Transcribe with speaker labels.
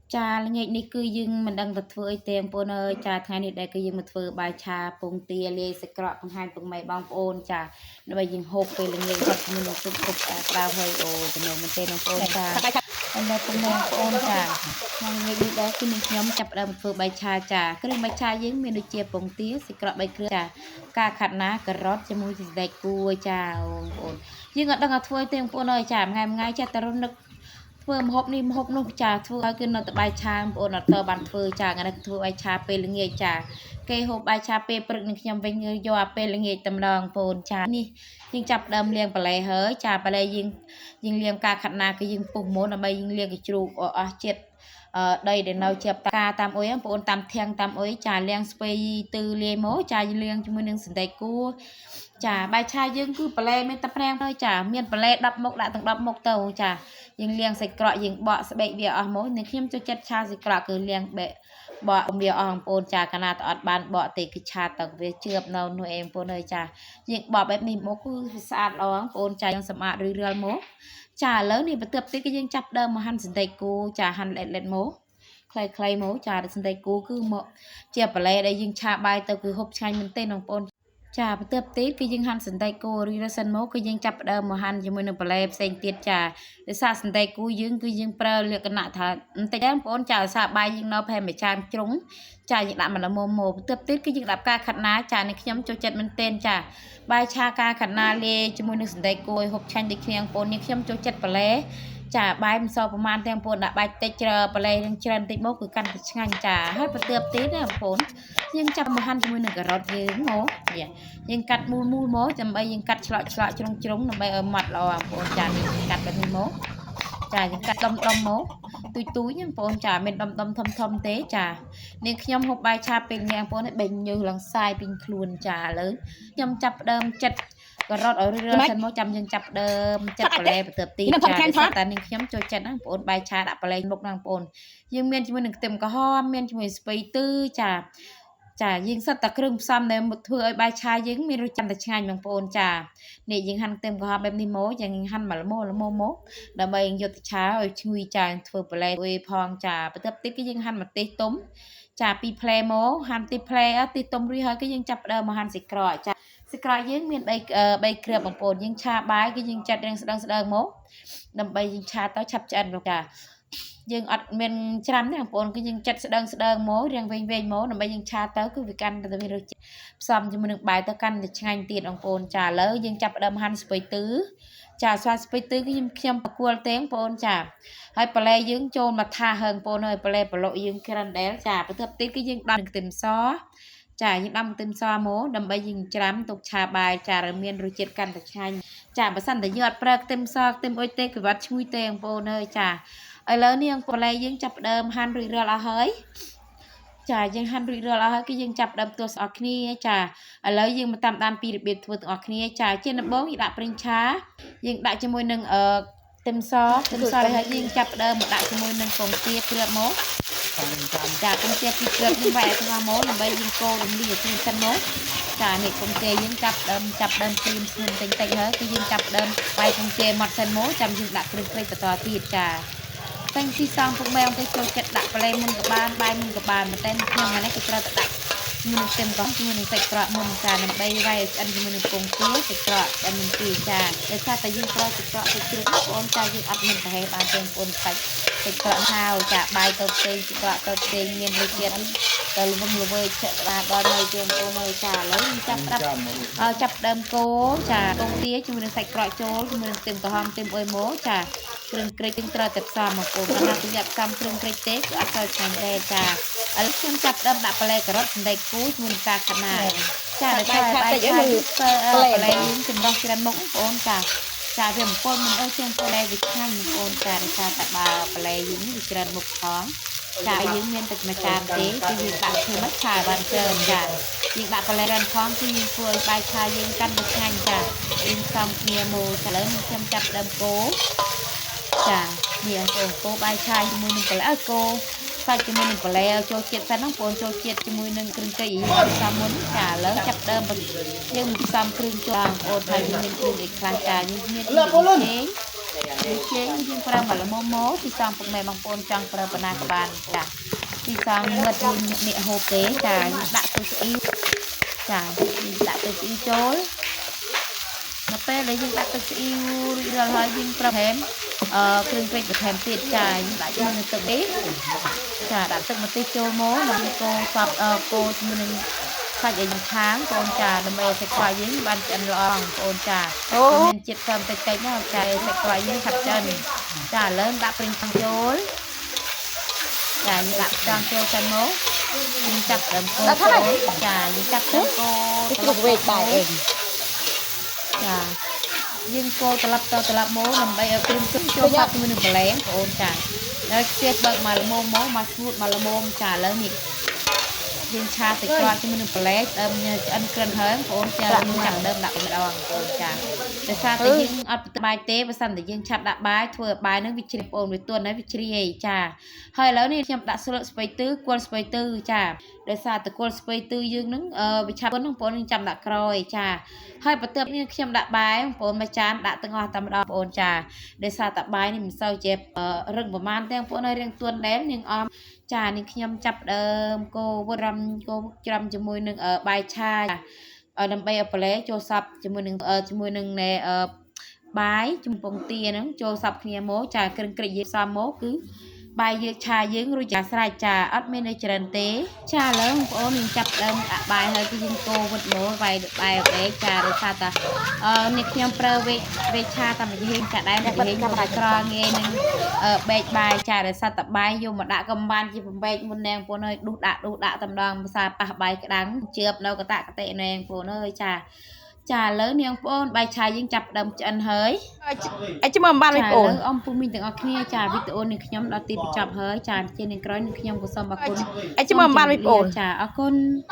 Speaker 1: Cha ngày này cứ dưng mình đang vật phơi tiền bồn ơi cha thay này đây cứ dưng vật phơi bài cha bông tia lê sạch cọ bằng hai bằng mày bong ôn cha nó bây dưng hộp về là người vật mình một chút cục cha bao hơi ồ từ nồi mình tên bông ôn cha anh đây bông mày ôn cha ngày đi đó khi mình nhóm chập ra một phơi bài cha cái đường bài cha dưng mình được chia bông tia sạch cọ bài cửa cha ca khát ná cà rốt cho mùi thì đầy cua cha ôn dưng ở đang ở phơi tiền bồn ơi cha ngày cha ta runធ្វើមហូបនេះមហូបនោះចាធ្វើឲ្យគឺនៅតែបាយឆាបងប្អូនអត់តបានធ្វើចាថ្ងៃនេះធ្វើបាយឆាពេលល្ងាចចាគេហូបបាយឆាពេលព្រឹកនឹងខ្ញុំវិញយកអាពេលល្ងាចតែម្ដងបងប្អូនចានេះយើងចាប់ដើមលាងបន្លែហើយចាបន្លែយើងលាងការខាត់ណាគឺយើងពុះមុនដើម្បីយើងលាងកជ្រូកអស់ជាតិដីដែលនៅជាប់ការតាមអុយបងប្អូនតាមធាងតាមអុយចាលាងស្ពៃទឺលាយមកចាយើងលាងជាមួយនឹងសណ្តែកគួរចាបាយឆាយើងគឺបន្លែមានតែប្រាំងទៅចាមានបន្លែ10មុខដាក់ទាំង10មុខទៅចាយើងលាងសាច់ក្រកយើងបកស្បែកវាអស់មកនេះខ្ញុំចូលចិត្តឆាសាច់ក្រកគឺលាងបកវាអស់បងប្អូនចាកាលណាតអត់បានបកទេគឺឆាទឹកវាជឿបនៅនោះឯងបងប្អូនអើយចាយើងបកបែបនេះមកគឺស្អាតល្អបងប្អូនចាយើងសម្អាតរឿយៗមកចាឥឡូវនេះបន្ទាប់ទៀតគឺយើងចាប់ដើមមកហាន់សណ្តែកគួរចាហាន់ល្អិតៗមកខ្លីៗមកចាសណ្តែកគួរគឺមកជាបន្លែដែលយើងឆាបាយទៅគឺហូបឆ្ងាញ់មែនទេបងប្អូនចាបន្ទាប់ទៀតគឺយើងហាន់សណ្តែកគួររួចសិនមកគឺយើងចាប់ផ្ដើមមកហាន់ជាមួយនឹងបន្លែផ្សេងទៀតចាដោយសារសណ្តែកគួរយើងគឺយើងប្រើលក្ខណៈថាបន្តិចបងប្អូនចាដោយសារបាយយើងនៅប្រហែលមួយចានជ្រុងចាយើងដាក់មកល្មមមកបន្ទាប់ទៀតគឺយើងដាក់ផ្កាខាត់ណាចានេះខ្ញុំចូលចិត្តមែនទែនចាបាយឆាការខាត់ណាលាយជាមួយនឹងសណ្តែកគួរហូបឆ្ងាញ់ដូចគ្នាបងប្អូននេះខ្ញុំចូលចិត្តបន្លែចាបាយមិនសល់ប្រមាណទេបងប្អូនដាក់បាយតិចបន្លែនឹងច្រើនតិចមកគឺកាន់តែឆ្ងាញ់ចាហើយបន្ទាប់ទៀតណាបងប្អូនយើងចាប់មកហាន់ជាមួយនឹងការ៉ុតយើងមកយើងកាត់មូលមកដើម្បីយើងកាត់ឆ្លាក់ជ្រុងដើម្បីឲ្យម៉ត់ល្អបងប្អូនចានេះកាត់បែបនេះមកចាយើងកាត់ដុំមកទូចបងប្អូនចាមានដុំធំទេចានេះខ្ញុំហូបបាយឆាពេលញ៉ាំបងប្អូនឲ្យបេញញើសឡើងសាយពីខ្លួនចាឥឡូវខ្ញុំចាប់ដើមចិត្តការ៉ុតឲ្យរឿយៗសិនមកចាំយើងចាប់ដើមចិត្តបន្លែបន្ទាប់ទីចាតែនេះខ្ញុំចូលចិត្តណាបងប្អូនបាយឆាដាក់បន្លែមុខណាបងប្អូនយើងមានជាមួយនឹងខ្ទឹមក្រហមមានជាមួយស្ពៃទឺចាយើងសិតតែគ្រឿងផ្សំដែលធ្វើឲ្យបាយឆាយើងមានរសជាតិតែឆ្ងាញ់បងប្អូនចានេះយើងហាន់ខ្ទឹមក្រហមបែបនេះមកយើងហាន់មកល្មមមកដើម្បីយើងយកទៅឆាឲ្យឈ្ងុយចាធ្វើបន្លែអុយផងចាបន្ទាប់ទៀតគឺយើងហាន់ម្ទេសទុំចាពីផ្លែមកហាន់ទីផ្លែទីទុំរួចហើយគឺយើងចាប់ដើមមកហាន់សាច់ក្រកចាសាច់ក្រកយើងមាន3គ្រាប់បងប្អូនយើងឆាបាយគឺយើងចាត់រៀងស្ដើងមកដើម្បីយើងឆាទៅឆាប់ឆ្អិនបងចាយើងអត់មានច្រាំទេបងប្អូនគឺយើងចាត់ស្ដើងមករៀងវែងមកដើម្បីយើងឆាទៅគឺវាកាន់តែមានរសជាតិផ្សំជាមួយនឹងបាយទៅកាន់តែឆ្ងាញ់ទៀតបងប្អូនចាឥឡូវយើងចាប់ដើមហាន់ស្ពៃទឺចាស្វាស្ពៃទឺគឺខ្ញុំប្រគល់ទេបងប្អូនចាហើយបន្លែយើងចូលមកថាហឹងបងប្អូនហើយបន្លែប្លុកយើងក្រាន់ដែលចាបន្ទាប់ទៀតគឺយើងដាំខ្ទឹមសចាយើងដាំខ្ទឹមសមកដើម្បីយើងច្រាំទុកឆាបាយចាឲ្យមានរសជាតិកាន់តែឆ្ងាញ់ចាបើសិនតែយើងអត់ប្រើខ្ទឹមសខ្ទឹមអុយទេគឺវាត់ឈ្ងុយទេបងប្អូនអើយចាឥឡូវនេះបន្លែយើងចាប់ដើមហាន់រួចរាល់អស់ហើយចាយើងហាន់រួចរាល់អស់ហើយគឺយើងចាប់ដើមទស្សអស់គ្នាចាឥឡូវយើងមកតាមដានពីរបៀបធ្វើទាំងអស់គ្នាចាជាដំបូងយើងដាក់ប្រេងឆាយើងដាក់ជាមួយនឹងខ្ទឹមសហើយយើងចាប់ដើមមកដាក់ជាមួយនឹងពងទាគ្រាប់មកចាពងទាពីគ្រាប់យើងវាយឲ្យស្ងោរមកដើម្បីយើងកូររំលាយឲ្យស្ងួនសិនមកចានេះពងទាយើងចាប់ដើមព្រៀមស្ងួនតិចហើយគឺយើងចាប់ដើមបាយពងទាម៉ត់សិនមកចាំយើងដាក់គ្រឿងព្រៃបន្តទៀតចាតែងទីសងពុកម៉ែទៅចូលចិត្តដាក់ប្លែមុនក៏បានបាយមុនក៏បានតែខ្ញុំថ្ងៃនេះគឺត្រូវតែដាក់ជាមួយនឹងខ្ទឹមក្រហមជាមួយនឹងសាច់ក្រកមុនចាដើម្បីវាយឲ្យឆ្អិនជាមួយនឹងពងទាសាច់ក្រកតែមិនពីចាដោយសារតែយើងប្រើសាច់ក្រកទៅជ្រឹកបងប្អូនចាយើងអត់មានប្រហែលបានទេបងប្អូនសាច់ក្រកហាវចាបាយទៅផ្សេងសាច់ក្រកទៅផ្សេងមានរសជាតិទៅល្វឹងល្វើយឆ្អិនដល់នៅជាបងប្អូននៅចាឥឡូវយើងចាប់ដើមកូរចាពងទាជាមួយនឹងសាច់ក្រកចូលជាមួយនឹងខ្ទឹមក្រហមខ្ទឹមអុយមកចាគ្រឿងក្រិចយើងត្រូវតែផ្សំមកបងប្អូនណាគឺយកផ្សំគ្រឿងក្រិចទេគឺអត់ត្រូវឆ្ងាញ់ទេចាឥឡូវខ្ញុំចាប់ដើមដាក់បន្លែការ៉ុតសណ្តែកគួរជាមួយនឹងការខាត់ណាចាដោយសារបាយឆាបន្លែយើងចម្រុះច្រើនមុខបងប្អូនចាវាបំពន់មិនអើជាងបន្លែវាឆ្ងាញ់បងប្អូនចាដោយសារតែបើបន្លែយើងវាច្រើនមុខផងចាយើងមានតែមួយចានទេគឺយើងដាក់ធ្វើមកឆាបានច្រើនចាយើងដាក់បន្លែច្រើនផងគឺយើងធ្វើឲ្យបាយឆាយើងកាន់តែឆ្ងាញ់ចាយើងផ្សំគ្នាមកឥឡូវខ្ញុំចាប់ដើមកូរចានេះបងប្អូនបាយឆាជាមួយនឹងបន្លែកូរសាច់ជាមួយនឹងបន្លែចូលជាតិសិនបងប្អូនចូលជាតិជាមួយនឹងគ្រឿងទេសផ្សំមុនចាឥឡូវចាប់ដើមយើងផ្សំគ្រឿងចូលបងប្អូនហើយមានគ្រឿងអីខ្លះចាយើងមានគ្រឿងចេង chế dương pra mà là mô thì xong phần mẹ bằng phôn trong pra bana các bạn chả thì xong ngật dương nhẹ hồ kế chả đã tôi sẽ chả đã tôi sẽ chối nó pe lấy dương đã tôi sẽ rồi hơi dương pra hém kênh kênh của thèm tiệt chả đã cho mình tự biết chả đã từng một tí chô mố mà cô tập cô mình sạch ở tháng con trà đầm bè sạch quay dính ban chân lon con trà nên chít cầm tay tay nó trà sạch quay dính sạch chân trà lớn đã bên trong chối trà như đặt trong chối chân mố nhưng chặt đầm cô chối trà như chặt đầm cô
Speaker 2: cái việc bài ơi
Speaker 1: trà nhưng cô tập mố đầm bè ở bên cứng chối sạch mình đừng lén con trà rồi tiết bậc mà là mồm mố mà sút mà là mồm trà lớn nhỉ dương cha thì qua cho mình plate ăn cân hơn con cha chẳng đâm đặt một đòn con cha để sao thì dương ăn bài tế và sẵn thì dương chặt đã bài thua bài nó bị chìm ồn với tuần nó bị chìm cha hơi lớn đi nhầm đã sửa spray tư quân spray tư cha để sao từ quân spray tư dương nứng bị chặt vẫn không bốn chậm đã rồi cha hơi bắt tượng như nhầm đã bài bốn mà chán đã từng ngồi tầm đòn con cha để sao tập bài này mình sau chép rừng của man theo bốn nơi riêng tuần đến nhưng tràนี่ខ្ញុំចាប់cô vô râm cô trâm cho môi nâng ở bài cha ở đầm bay ở plé cho sập cho môi nâng nè bài cho bông tia nó cho sập kia mố trà kênh kênh gì sao mố cứ bài dưa trà dướng rồi trà sai trà admin ở trần tế trà lớn của mình chập bài hơi cái cô vật mố bài được bài ở đấy trà rồi sao ta nịch nhom pro về trà tầm cái hình trà đây là hình một trò nghe nâng bẹt bài trà rồi sao tập bài vô mà đã cầm ban chỉ phần bẹt một nèng phố nơi đút đạ tầm đoàn sao bài cái đắng chớp đâu có tạ cái tệ nèng phố nơi trà lớn nèng phố bài trà dương chập đầm chân hơi
Speaker 2: ai chứ mà ban
Speaker 1: trà lớn ông phụ mình từng ở kia trà video này nhóm đã tìm chập hơi trà trên nền cõi nhóm của sông bạc côn
Speaker 2: ai chứ mà ban với ổn
Speaker 1: trà ở côn